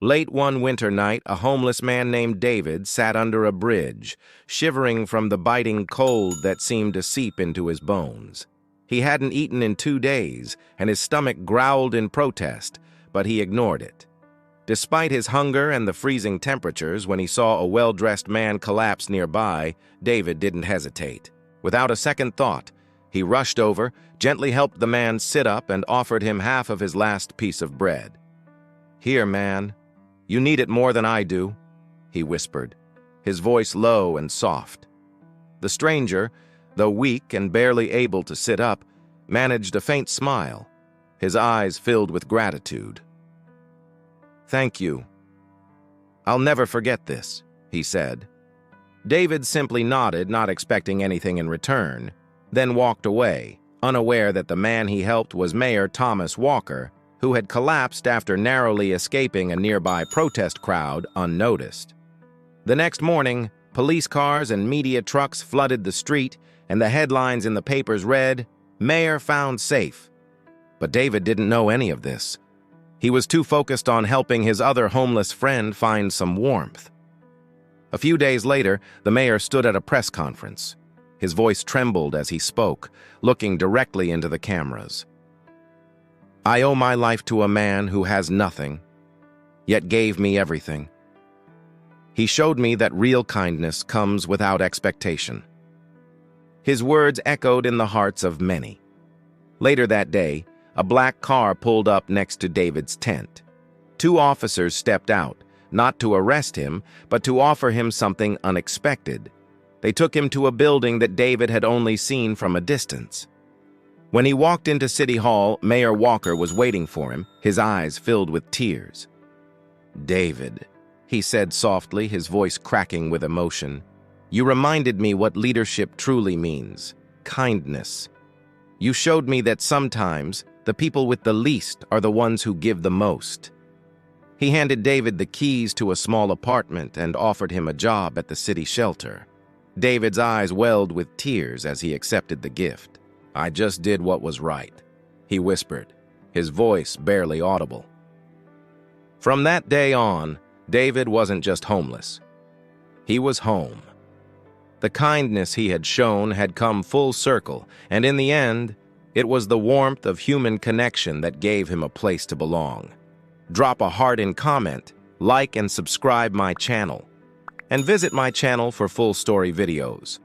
Late one winter night, a homeless man named David sat under a bridge, shivering from the biting cold that seemed to seep into his bones. He hadn't eaten in 2 days, and his stomach growled in protest, but he ignored it. Despite his hunger and the freezing temperatures, when he saw a well-dressed man collapse nearby, David didn't hesitate. Without a second thought, he rushed over, gently helped the man sit up, and offered him half of his last piece of bread. "Here, man. You need it more than I do," he whispered, his voice low and soft. The stranger, though weak and barely able to sit up, managed a faint smile, his eyes filled with gratitude. "Thank you. I'll never forget this," he said. David simply nodded, not expecting anything in return, then walked away, unaware that the man he helped was Mayor Thomas Walker, who had collapsed after narrowly escaping a nearby protest crowd unnoticed. The next morning, police cars and media trucks flooded the street, and the headlines in the papers read, "Mayor found safe." But David didn't know any of this. He was too focused on helping his other homeless friend find some warmth. A few days later, the mayor stood at a press conference. His voice trembled as he spoke, looking directly into the cameras. "I owe my life to a man who has nothing, yet gave me everything. He showed me that real kindness comes without expectation." His words echoed in the hearts of many. Later that day, a black car pulled up next to David's tent. 2 officers stepped out, not to arrest him, but to offer him something unexpected. They took him to a building that David had only seen from a distance. When he walked into City Hall, Mayor Walker was waiting for him, his eyes filled with tears. "David," he said softly, his voice cracking with emotion, "you reminded me what leadership truly means, kindness. You showed me that sometimes the people with the least are the ones who give the most." He handed David the keys to a small apartment and offered him a job at the city shelter. David's eyes welled with tears as he accepted the gift. "I just did what was right," he whispered, his voice barely audible. From that day on, David wasn't just homeless. He was home. The kindness he had shown had come full circle, and in the end, it was the warmth of human connection that gave him a place to belong. Drop a heart in comment, like and subscribe my channel, and visit my channel for full story videos.